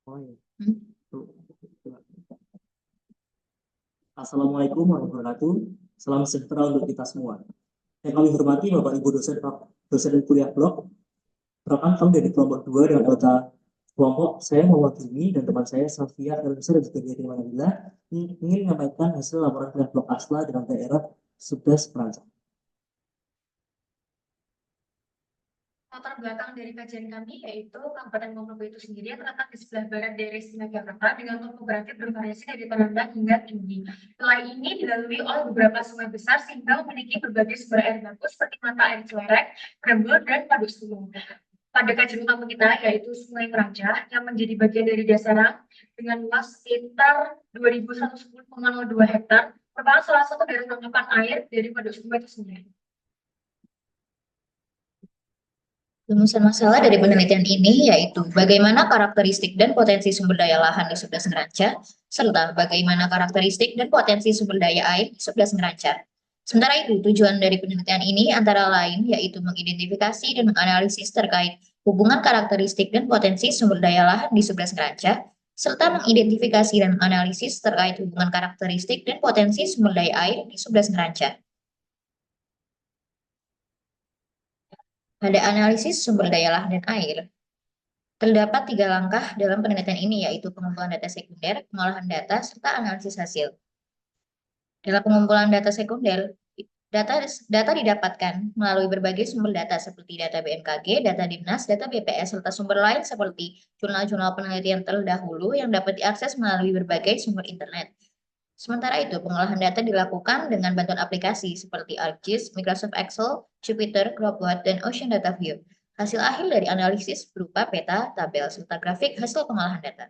Oh, iya. Hmm. Assalamualaikum warahmatullahi wabarakatuh. Salam sejahtera untuk kita semua. Yang kami hormati Bapak Ibu dosen dosen kuliah blok. Perkenalkan kami dari kelompok 2 dengan anggota kelompok saya Muhammad Jimmy dan teman saya Safia Elisa dan juga Diana Manila ingin menyampaikan hasil laporan kuliah blok Asla dengan daerah 11 perancang. Latar belakang dari kajian kami yaitu Kabupaten Ponorogo itu sendiri yang terletak di sebelah barat dari Istimewa Yogyakarta dengan topografi bervariasi dari rendah hingga tinggi. Wilayah ini dilalui oleh beberapa sungai besar sehingga memiliki berbagai sumber air baku seperti mata air Cilerek, Grembel, dan Paduk Sulung. Pada kajian utama kita yaitu Sungai Merancah yang menjadi bagian dari Dasarang dengan luas sekitar 2.110,02 hektar merupakan salah satu dari tangkapan air dari Paduk Sulung itu sendiri. Rumusan masalah dari penelitian ini yaitu bagaimana karakteristik dan potensi sumber daya lahan di 11 Ngeranca, serta bagaimana karakteristik dan potensi sumber daya air di 11 Ngeranca. Sementara itu, tujuan dari penelitian ini antara lain yaitu mengidentifikasi dan menganalisis terkait hubungan karakteristik dan potensi sumber daya lahan di 11 Ngeranca, serta mengidentifikasi dan menganalisis terkait hubungan karakteristik dan potensi sumber daya air di 11 Ngeranca. Pada analisis sumber daya lahan dan air, terdapat 3 langkah dalam penelitian ini, yaitu pengumpulan data sekunder, pengolahan data, serta analisis hasil. Dalam pengumpulan data sekunder, data didapatkan melalui berbagai sumber data seperti data BMKG, data Dinas, data BPS, serta sumber lain seperti jurnal-jurnal penelitian terdahulu yang dapat diakses melalui berbagai sumber internet. Sementara itu, pengolahan data dilakukan dengan bantuan aplikasi seperti ArcGIS, Microsoft Excel, Jupyter, Cropbot, dan Ocean Data View. Hasil akhir dari analisis berupa peta, tabel, serta grafik hasil pengolahan data.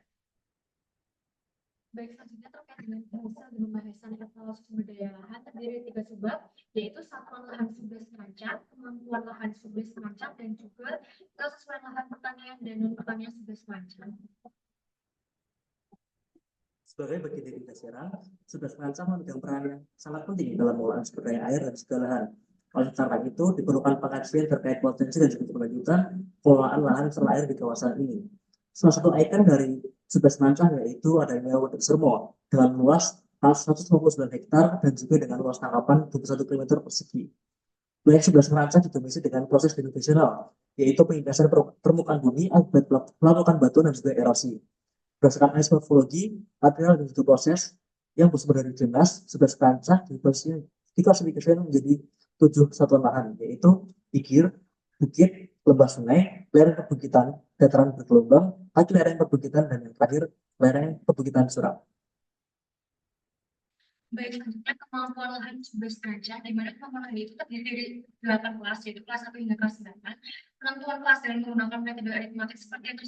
Baik, selanjutnya terkait dengan hasil dan pembahasan evaluasi sumber daya lahan terdiri dari 3 subbab, yaitu satuan lahan subdes terancam, kemampuan lahan subdes terancam, dan juga kesesuaian lahan pertanian dan non pertanian subdes terancam. Sebagai bagian dari Dasarang, 11 perancang memegang peran yang sangat penting dalam pengelolaan sumber daya air dan segala lahan. Oleh karena itu, diperlukan pengkajian terkait potensi dan juga keberlanjutan pengelolaan lahan serta air di kawasan ini. Salah satu ikon dari 11 perancang yaitu adanya Waduk Sermo dengan luas 159 hektar dan juga dengan luas tangkapan 21 km persegi. Wilayah 11 perancang didominasi dengan proses geodesional, yaitu pengindasan permukaan bumi akibat pelapukan batu dan juga erosi. Berdasarkan analisis morfologi, material dan juga proses yang bersumber dari Dinas, 11 kancah diklasifikasikan menjadi 7 satuan lahan, yaitu pikir, bukit, lembah sungai, lereng perbukitan, dataran bergelombang, kaki lereng perbukitan, dan yang terakhir lereng perbukitan suram. Baik, selanjutnya kemampuan lahan 11 derajat, di mana kemampuan lahan itu terdiri dari 8 kelas, yaitu kelas 1 hingga kelas 8. Penentuan kelas dengan menggunakan metode aritmatik seperti yang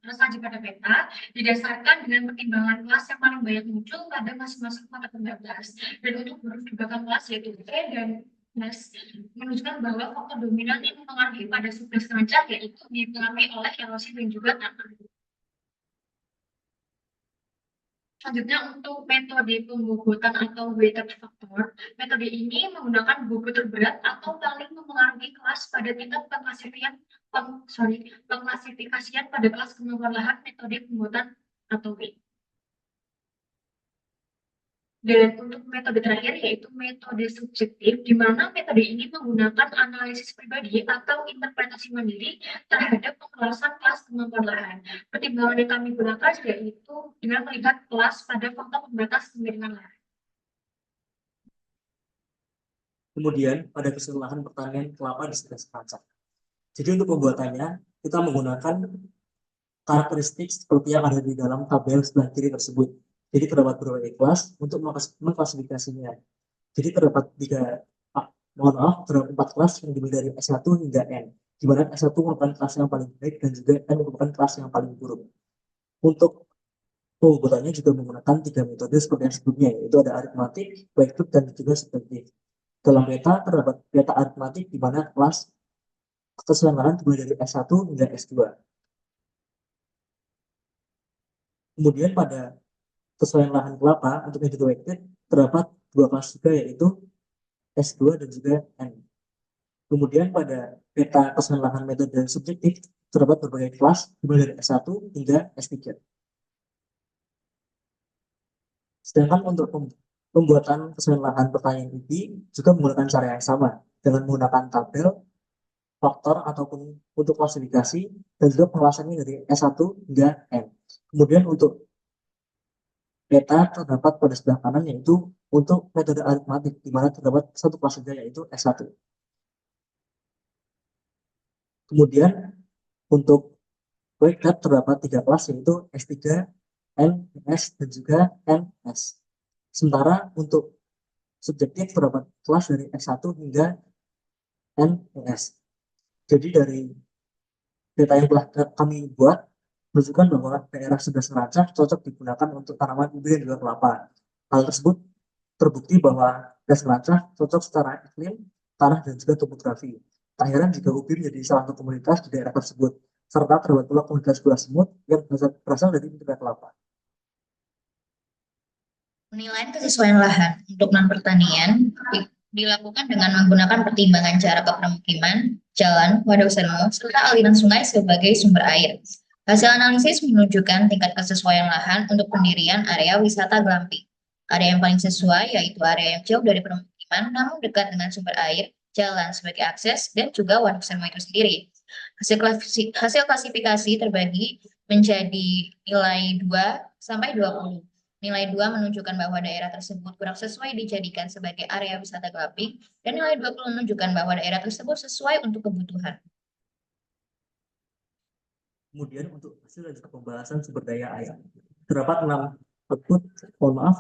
tersaji pada peta, didasarkan dengan pertimbangan kelas yang paling banyak muncul pada masing-masing mata pembatas. Dan untuk huruf dibawah kelas, yaitu E dan plus, menunjukkan bahwa faktor dominan yang mempengaruhi pada 11 derajat yaitu dipengaruhi oleh erosi dan juga tanah. Selanjutnya untuk metode pembobotan atau weighted factor, metode ini menggunakan bobot terberat atau paling mempengaruhi kelas pada tingkat pengklasifikasian pada kelas kemampuan lahan metode pembobotan atau weight. Dan untuk metode terakhir yaitu metode subjektif, di mana metode ini menggunakan analisis pribadi atau interpretasi mandiri terhadap pengelasan kelas kemampuan lahan. Pertimbangan yang kami gunakan yaitu dengan melihat kelas pada faktor pembatas kemiringan lahan. Kemudian pada keseluruhan pertanian kelapa di sekitar kancah. Jadi untuk pembuatannya, kita menggunakan karakteristik seperti yang ada di dalam tabel sebelah kiri tersebut. Jadi terdapat berbagai kelas untuk mengklasifikasinya. Jadi terdapat mohon maaf, terdapat 4 kelas yang dimulai dari S1 hingga N. Di mana S1 merupakan kelas yang paling baik dan juga N merupakan kelas yang paling buruk. Untuk pembuatannya juga menggunakan 3 metode seperti yang sebelumnya, yaitu ada aritmatik, weighted, dan juga subjektif. Dalam peta terdapat peta aritmatik di mana kelas keseluruhan dimulai dari S1 hingga S2. Kemudian pada kesesuaian lahan kelapa untuk metode weighted terdapat 2 kelas juga yaitu S2 dan juga N. Kemudian pada peta kesesuaian lahan metode subjektif terdapat berbagai kelas dimulai dari S1 hingga S3. Sedangkan untuk pembuatan kesesuaian lahan pertanian ini juga menggunakan cara yang sama dengan menggunakan tabel, faktor ataupun untuk klasifikasi dan juga penjelasannya dari S1 hingga N. Kemudian untuk peta terdapat pada sebelah kanan yaitu untuk metode aritmatik di mana terdapat satu kelas saja yaitu S1. Kemudian untuk breakdown terdapat 3 kelas yaitu S3, NS, dan juga NS. Sementara untuk subjektif terdapat kelas dari S1 hingga NS. Jadi dari data yang telah kami buat menunjukkan bahwa daerah sebelah Seranca cocok digunakan untuk tanaman ubi dan juga kelapa. Hal tersebut terbukti bahwa daerah Seranca cocok secara iklim, tanah, dan juga topografi. Tak heran jika ubi menjadi salah satu komunitas di daerah tersebut, serta terdapat pula komunitas gula semut yang berasal dari daerah kelapa. Penilaian kesesuaian lahan untuk non-pertanian dilakukan dengan menggunakan pertimbangan jarak ke permukiman, jalan, wadah usaha, serta aliran sungai sebagai sumber air. Hasil analisis menunjukkan tingkat kesesuaian lahan untuk pendirian area wisata glamping. Area yang paling sesuai yaitu area yang jauh dari permukiman namun dekat dengan sumber air, jalan sebagai akses, dan juga wadah usaha itu sendiri. Hasil klasifikasi terbagi menjadi nilai 2 sampai 20. Nilai 2 menunjukkan bahwa daerah tersebut kurang sesuai dijadikan sebagai area wisata glamping, dan nilai 20 menunjukkan bahwa daerah tersebut sesuai untuk kebutuhan. Kemudian untuk hasil dan juga pembahasan sumber daya air. Terdapat 6 output,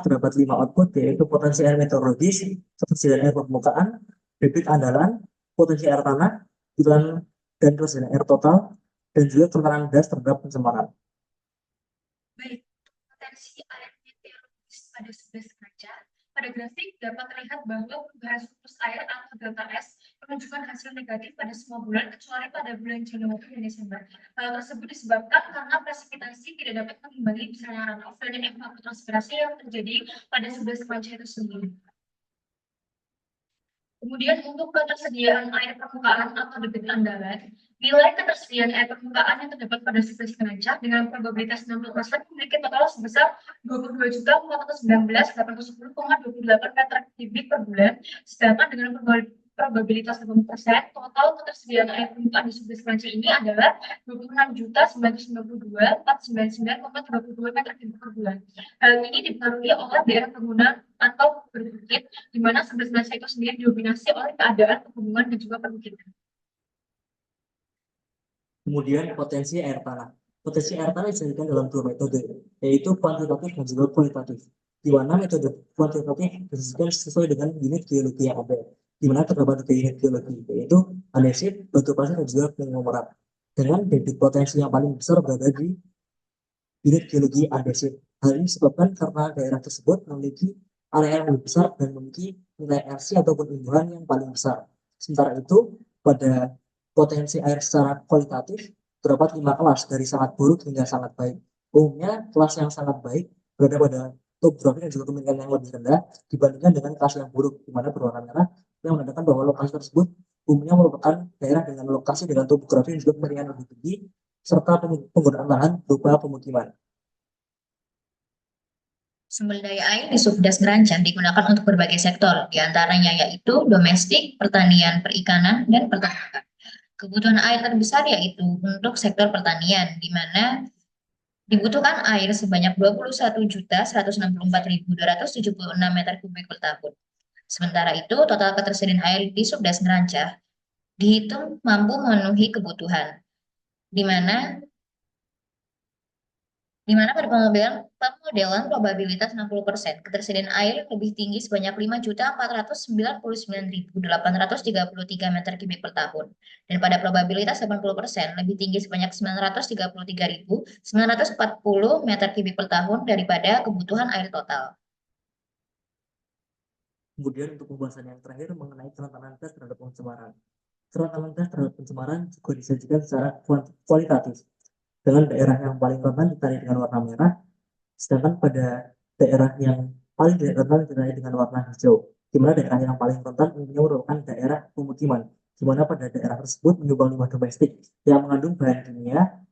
terdapat 5 output yaitu potensi air meteorologis, ketersediaan air permukaan, debit andalan, potensi air tanah, dan ketersediaan air total, dan juga kerentanan gas terhadap pencemaran. Baik, potensi air meteorologis pada sebelah kaca. Pada grafik dapat terlihat bahwa perubahan surplus air atau delta S menunjukkan hasil negatif pada semua bulan kecuali pada bulan Januari dan Desember. Hal tersebut disebabkan karena presipitasi tidak dapat mengimbangi besarnya runoff dan evapotranspirasi yang terjadi pada sebelah kaca itu sendiri. Kemudian untuk ketersediaan air permukaan atau debit andalan, nilai ketersediaan air permukaan yang terdapat pada sebelah kaca dengan probabilitas 60% memiliki total sebesar 22.419.810,28 meter kubik per bulan, sedangkan dengan probabilitas 60% total ketersediaan air permukaan di sebelah kaca ini adalah 26.992.499,32 meter kubik per bulan. Hal ini dipengaruhi oleh daerah penggunaan atau berbukit, di mana sebelah itu sendiri didominasi oleh keadaan pegunungan dan juga perbukitan. Kemudian potensi air tanah. Potensi air tanah disajikan dalam 2 metode, yaitu kuantitatif dan juga kualitatif. Di mana metode kuantitatif disajikan sesuai dengan unit geologi yang ada, di mana terdapat 3 unit geologi, yaitu andesit, batu pasir, dan juga konglomerat. Dengan debit potensi yang paling besar berada di unit geologi andesit. Hal ini disebabkan karena daerah tersebut memiliki area yang lebih besar dan memiliki nilai RC ataupun imbuhan yang paling besar. Sementara itu, pada potensi air secara kualitatif terdapat 5 kelas dari sangat buruk hingga sangat baik. Umumnya kelas yang sangat baik berada pada topografi dan juga kemungkinan yang lebih rendah dibandingkan dengan kelas yang buruk, di mana berwarna merah yang menandakan bahwa lokasi tersebut umumnya merupakan daerah dengan lokasi dengan topografi dan juga kemungkinan lebih tinggi serta penggunaan lahan berupa pemukiman. Sumber daya air di Subdas Ngerancah digunakan untuk berbagai sektor, diantaranya yaitu domestik, pertanian, perikanan, dan peternakan. Kebutuhan air terbesar yaitu untuk sektor pertanian, di mana dibutuhkan air sebanyak 21.164.276 meter kubik per tahun. Sementara itu, total ketersediaan air di Subdas Ngerancah dihitung mampu memenuhi kebutuhan, di mana pada pemodelan probabilitas 60%, ketersediaan air lebih tinggi sebanyak 5.499.833 meter kubik per tahun. Dan pada probabilitas 80%, lebih tinggi sebanyak 933.940 meter kubik per tahun daripada kebutuhan air total. Kemudian untuk pembahasan yang terakhir mengenai kerentanan gas terhadap pencemaran. Kerentanan gas terhadap pencemaran juga disajikan secara kualitatif. Dengan daerah yang paling rentan ditandai dengan warna merah, sedangkan pada daerah yang paling tidak rentan ditandai dengan warna hijau, di mana daerah yang paling rentan umumnya merupakan daerah pemukiman, di mana pada daerah tersebut menyumbang limbah domestik yang mengandung bahan kimia,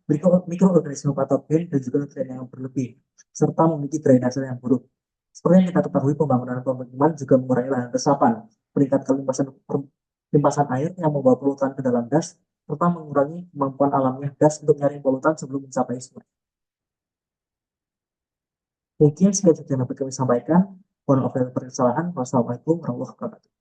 mikroorganisme patogen, dan juga nutrien yang berlebih, serta memiliki drainase yang buruk. Seperti yang kita ketahui, pembangunan pemukiman juga mengurangi lahan resapan, meningkatkan limpasan air yang membawa polutan ke dalam das, serta mengurangi kemampuan alamiah das untuk menyaring polutan sebelum mencapai sungai. Mungkin sekian saja yang dapat kami sampaikan. Mohon maaf dari kesalahan. Wassalamualaikum warahmatullahi wabarakatuh.